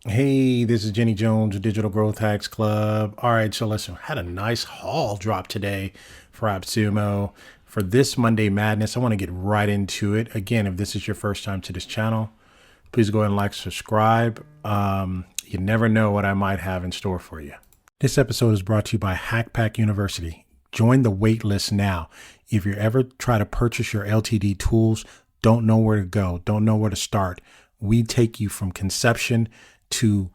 Hey, this is Jenny Jones, Digital Growth Hacks Club. All right, so listen, had a nice haul drop today for AppSumo. For this Monday Madness, I want to get right into it. Again, if this is your first time to this channel, please go ahead and like, subscribe. You never know what I might have in store for you. This episode is brought to you by Hackpack University. Join the wait list now. If you ever try to purchase your LTD tools, don't know where to go, don't know where to start, we take you from conception to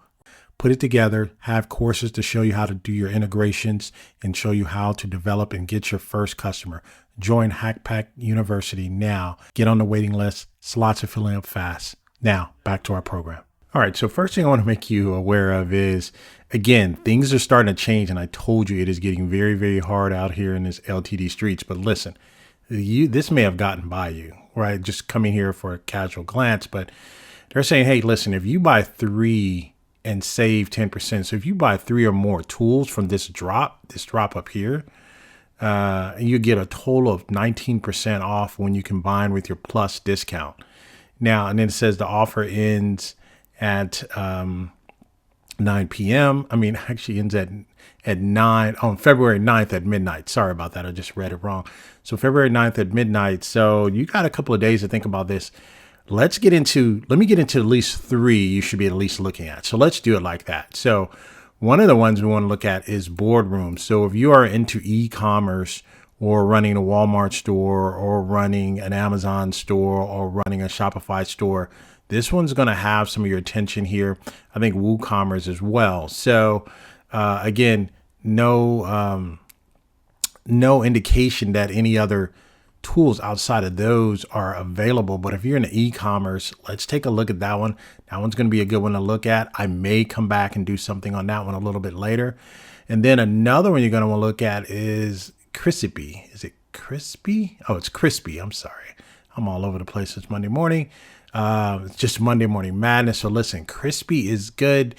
put it together, have courses to show you how to do your integrations and show you how to develop and get your first customer. Join Hackpack University now. Get on the waiting list. Slots are filling up fast. Now, back to our program. All right, so first thing I want to make you aware of is, again, things are starting to change, and I told you it is getting very, very hard out here in this LTD streets. But listen, this may have gotten by you, right? Just coming here for a casual glance, but they're saying, hey, listen, if you buy 3 and save 10%, so if you buy 3 or more tools from this drop up here, you get a total of 19% off when you combine with your plus discount. Now, and then it says the offer ends at 9 p.m. I mean, actually ends at 9 on February 9th at midnight. Sorry about that. I just read it wrong. So February 9th at midnight. So you got a couple of days to think about this. Let me get into at least 3 you should be at least looking at. So let's do it like that. So one of the ones we want to look at is Boardroom. So if you are into e-commerce or running a Walmart store or running an Amazon store or running a Shopify store, this one's going to have some of your attention here. I think WooCommerce as well. So again, no indication that any other tools outside of those are available. But if you're in e-commerce, let's take a look at that one. That one's going to be a good one to look at. I may come back and do something on that one a little bit later. And then another one you're going to want to look at is Krisspy. Is it Krisspy? Oh, it's Krisspy. I'm sorry. I'm all over the place. It's Monday morning. It's just Monday morning madness. So listen, Krisspy is good.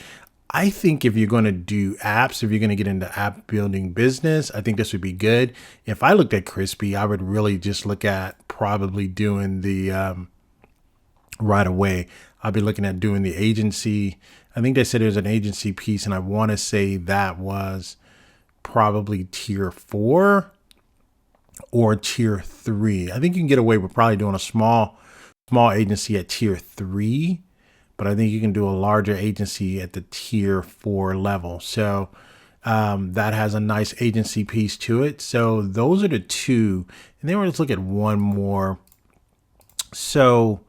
I think if you're going to do apps, if you're going to get into app building business, I think this would be good. If I looked at Krisspy, I would really just look at probably doing the right away. I'll be looking at doing the agency. I think they said there's an agency piece, and I want to say that was probably tier 4 or tier 3. I think you can get away with probably doing a small agency at tier 3. But I think you can do a larger agency at the tier 4 level. So that has a nice agency piece to it. So those are the 2. And then let's look at one more. So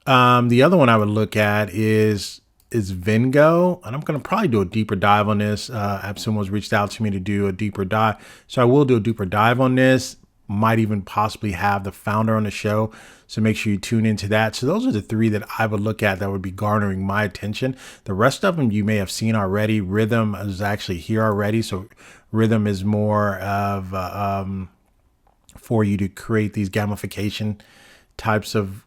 the other one I would look at is Vengo. And I'm going to probably do a deeper dive on this. AppSumo's reached out to me to do a deeper dive. So I will do a deeper dive on this. Might even possibly have the founder on the show. So make sure you tune into that. So those are the 3 that I would look at that would be garnering my attention. The rest of them you may have seen already. Rhythm is actually here already. So Rhythm is more of for you to create these gamification types of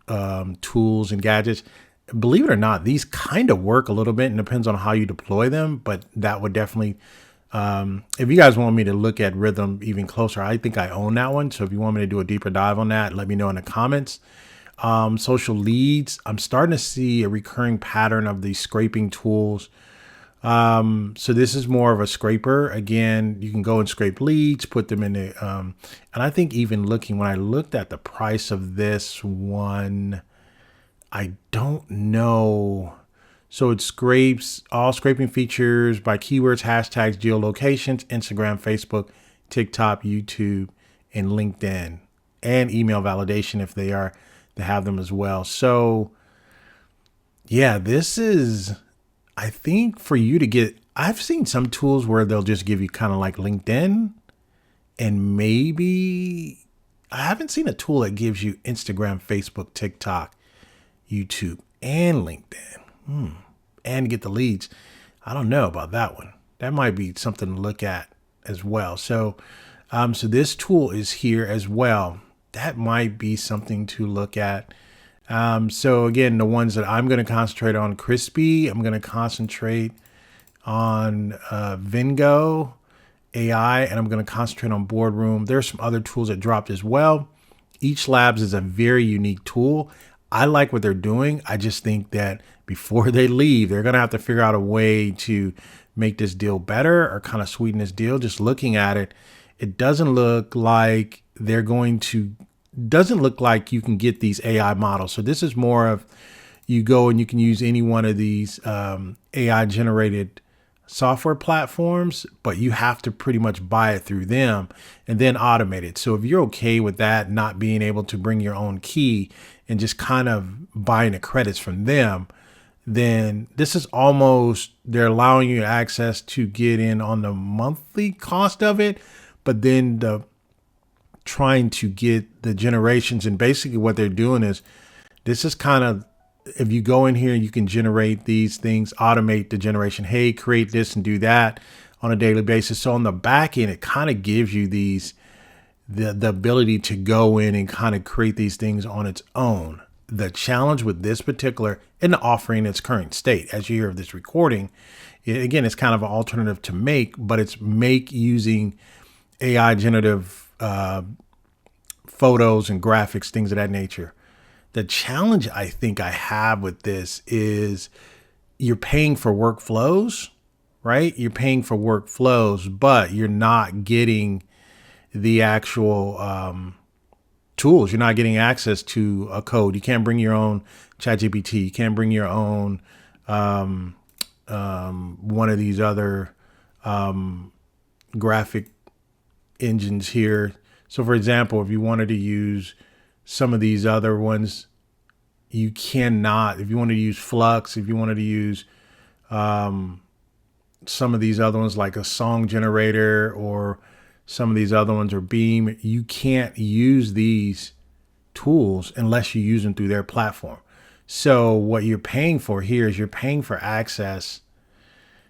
tools and gadgets. Believe it or not, these kind of work a little bit and depends on how you deploy them. But that would definitely, if you guys want me to look at Rhythm even closer, I think I own that one. So if you want me to do a deeper dive on that, let me know in the comments. SocLeads, I'm starting to see a recurring pattern of these scraping tools. So this is more of a scraper. Again, you can go and scrape leads, put them in the, and I think even when I looked at the price of this one, I don't know. So it scrapes all scraping features by keywords, hashtags, geolocations, Instagram, Facebook, TikTok, YouTube, and LinkedIn, and email validation if they have them as well. So yeah, this is, I think for you to get, I've seen some tools where they'll just give you kind of like LinkedIn, and maybe I haven't seen a tool that gives you Instagram, Facebook, TikTok, YouTube, and LinkedIn. And get the leads. I don't know about that one. That might be something to look at as well. So, so this tool is here as well. That might be something to look at. So again, the ones that I'm going to concentrate on, Krisspy. I'm going to concentrate on Vengo AI, and I'm going to concentrate on Boardroom. There's some other tools that dropped as well. EachLabs is a very unique tool. I like what they're doing. I just think that before they leave, they're going to have to figure out a way to make this deal better or kind of sweeten this deal. Just looking at it, it doesn't look like doesn't look like you can get these AI models. So this is more of, you go and you can use any one of these AI generated software platforms, but you have to pretty much buy it through them and then automate it. So if you're okay with that, not being able to bring your own key and just kind of buying the credits from them, then this is almost, they're allowing you access to get in on the monthly cost of it, but then trying to get the generations. And basically what they're doing is, this is kind of, if you go in here, you can generate these things, automate the generation. Hey, create this and do that on a daily basis. So on the back end, it kind of gives you the ability to go in and kind of create these things on its own. The challenge with this particular, in the offering its current state, as you hear of this recording, again, it's kind of an alternative to Make, but it's Make using AI generative photos and graphics, things of that nature. The challenge I think I have with this is, you're paying for workflows, right? You're paying for workflows, but you're not getting the actual tools. You're not getting access to a code. You can't bring your own ChatGPT. You can't bring your own one of these other graphic engines here. So for example, if you wanted to use some of these other ones, you cannot. If you wanted to use Flux, if you wanted to use some of these other ones like a song generator, or some of these other ones, or Beam, you can't use these tools unless you use them through their platform. So what you're paying for here is, you're paying for access.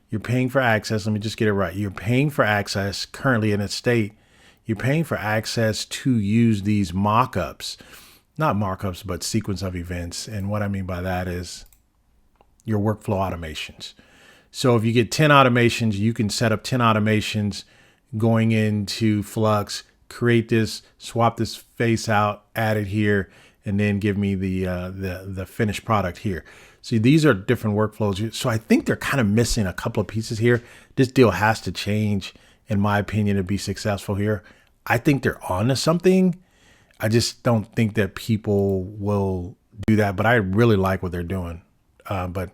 You're paying for access. Let me just get it right. You're paying for access currently in its state. You're paying for access to use these mock-ups, not markups, but sequence of events. And what I mean by that is your workflow automations. So if you get 10 automations, you can set up 10 automations going into Flux, create this, swap this face out, add it here, and then give me the finished product here. See, these are different workflows. So I think they're kind of missing a couple of pieces here. This deal has to change, in my opinion, to be successful here. I think they're onto something. I just don't think that people will do that, but I really like what they're doing. But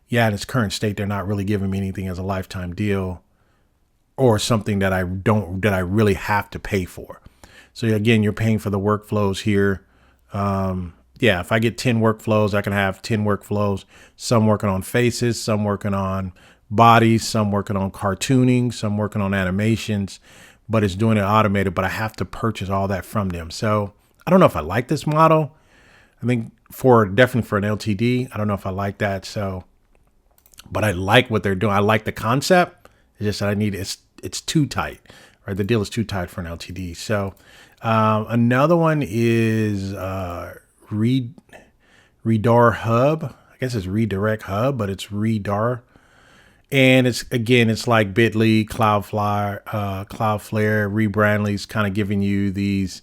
yeah, in its current state, they're not really giving me anything as a lifetime deal, or something that I really have to pay for. So again, you're paying for the workflows here. Yeah, if I get 10 workflows, I can have 10 workflows, some working on faces, some working on bodies, some working on cartooning, some working on animations, but it's doing it automated, but I have to purchase all that from them. So I don't know if I like this model. I think definitely for an LTD, I don't know if I like that. So, but I like what they're doing. I like the concept. It's just that it's too tight, right? The deal is too tight for an LTD. So another one is RedirHub. I guess it's Redirect Hub, but it's Redar. And it's like Bitly, Cloudflare, Rebrandly's kind of giving you these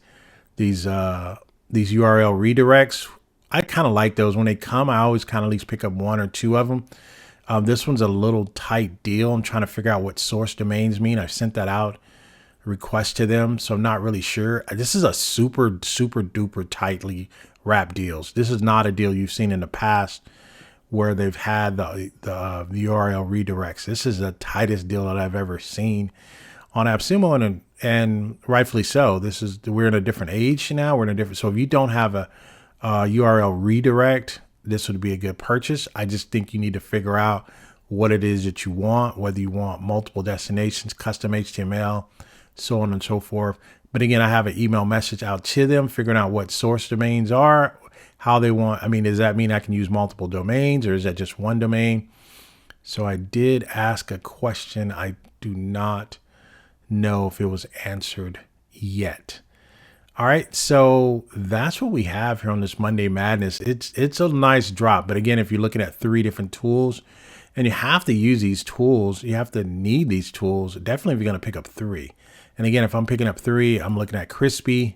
URL redirects. I kind of like those when they come. I always kind of at least pick up one or two of them. This one's a little tight deal. I'm trying to figure out what source domains mean. I've sent that out, request to them, so I'm not really sure. This is a super duper tightly wrapped deals. This is not a deal you've seen in the past where they've had the URL redirects. This is the tightest deal that I've ever seen on AppSumo, and rightfully so. We're in a different age now. So if you don't have a URL redirect, this would be a good purchase. I just think you need to figure out what it is that you want, whether you want multiple destinations, custom HTML, so on and so forth. But again, I have an email message out to them, figuring out what source domains are, how they want. I mean, does that mean I can use multiple domains, or is that just one domain? So I did ask a question. I do not know if it was answered yet. All right, so that's what we have here on this Monday Madness. It's a nice drop, but again, if you're looking at 3 different tools, and you have to use these tools, you have to need these tools, definitely if you're going to pick up 3. And again, if I'm picking up 3, I'm looking at Krisspy,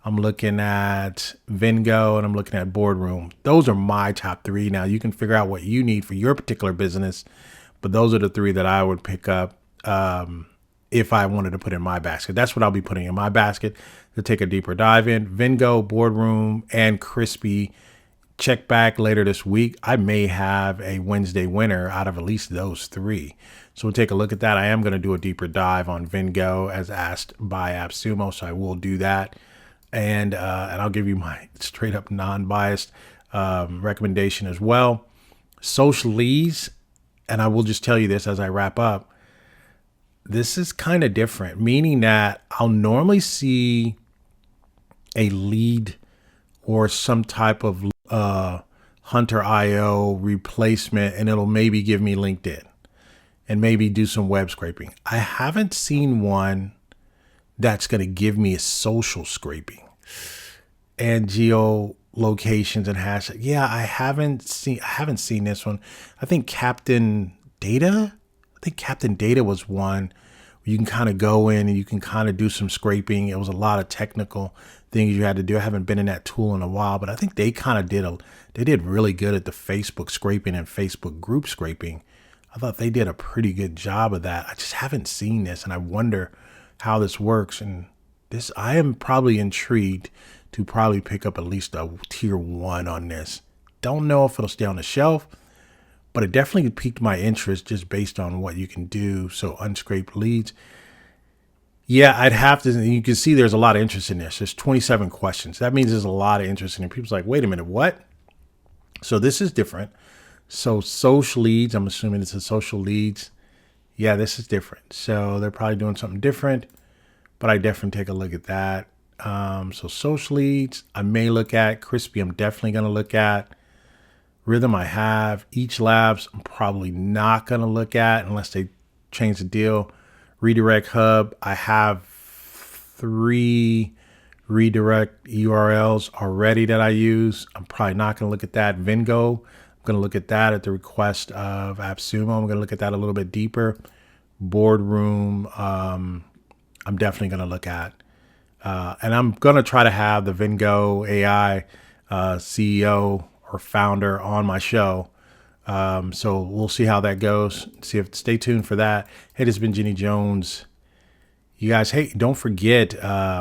I'm looking at Vengo, and I'm looking at Boardroom. Those are my top three. Now you can figure out what you need for your particular business, but those are the three that I would pick up if I wanted to put in my basket. That's what I'll be putting in my basket to take a deeper dive in. Vengo, Boardroom, and Krisspy. Check back later this week. I may have a Wednesday winner out of at least those three. So we'll take a look at that. I am going to do a deeper dive on Vengo as asked by AppSumo, so I will do that. And I'll give you my straight up non-biased recommendation as well. SocLeads, and I will just tell you this as I wrap up. This is kind of different, meaning that I'll normally see a lead or some type of Hunter.io replacement, and it'll maybe give me LinkedIn and maybe do some web scraping. I haven't seen one that's going to give me a social scraping and geolocations and hashtag. Yeah, I haven't seen this one. I think Captain Data was one where you can kind of go in and you can kind of do some scraping. It was a lot of technical things you had to do. I haven't been in that tool in a while, but I think they kind of did really good at the Facebook scraping and Facebook group scraping. I thought they did a pretty good job of that. I just haven't seen this, and I wonder how this works. And this, I am probably intrigued to probably pick up at least a tier 1 on this. Don't know if it'll stay on the shelf, but it definitely piqued my interest just based on what you can do. So unscraped leads. Yeah, I'd have to, you can see there's a lot of interest in this. There's 27 questions. That means there's a lot of interest in it. People's like, wait a minute, what? So this is different. So SocLeads, I'm assuming it's a SocLeads. Yeah, this is different. So they're probably doing something different, but I definitely take a look at that. So SocLeads, I may look at. Krisspy, I'm definitely going to look at. Rhythm, I have. EachLabs, I'm probably not going to look at unless they change the deal. RedirHub, I have 3 redirect URLs already that I use. I'm probably not going to look at that. Vingo, I'm going to look at that at the request of AppSumo. I'm going to look at that a little bit deeper. Boardroom, I'm definitely going to look at. And I'm going to try to have the Vengo AI CEO or founder on my show. So we'll see how that goes. Stay tuned for that. Hey, this has been Jenny Jones. You guys, hey, don't forget,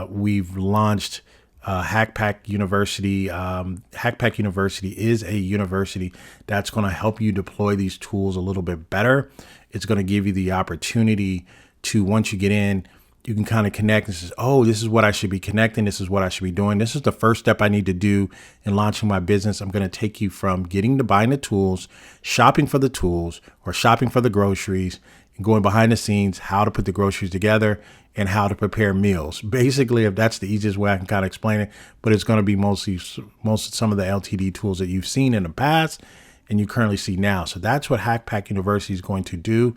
we've launched Hackpack University. Hackpack University is a university that's going to help you deploy these tools a little bit better. It's going to give you the opportunity to, once you get in, you can kind of connect and say, oh, this is what I should be connecting. This is what I should be doing. This is the first step I need to do in launching my business. I'm going to take you from getting to buying the tools, shopping for the tools, or shopping for the groceries, and going behind the scenes, how to put the groceries together and how to prepare meals. Basically, if that's the easiest way I can kind of explain it, but it's going to be mostly some of the LTD tools that you've seen in the past and you currently see now. So that's what Hackpack University is going to do.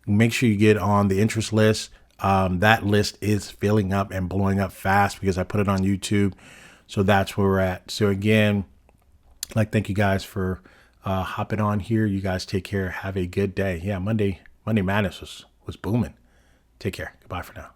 Make sure you get on the interest list. That list is filling up and blowing up fast because I put it on YouTube. So that's where we're at. So again, thank you guys for hopping on here. You guys take care. Have a good day. Yeah, Monday Madness was booming. Take care. Goodbye for now.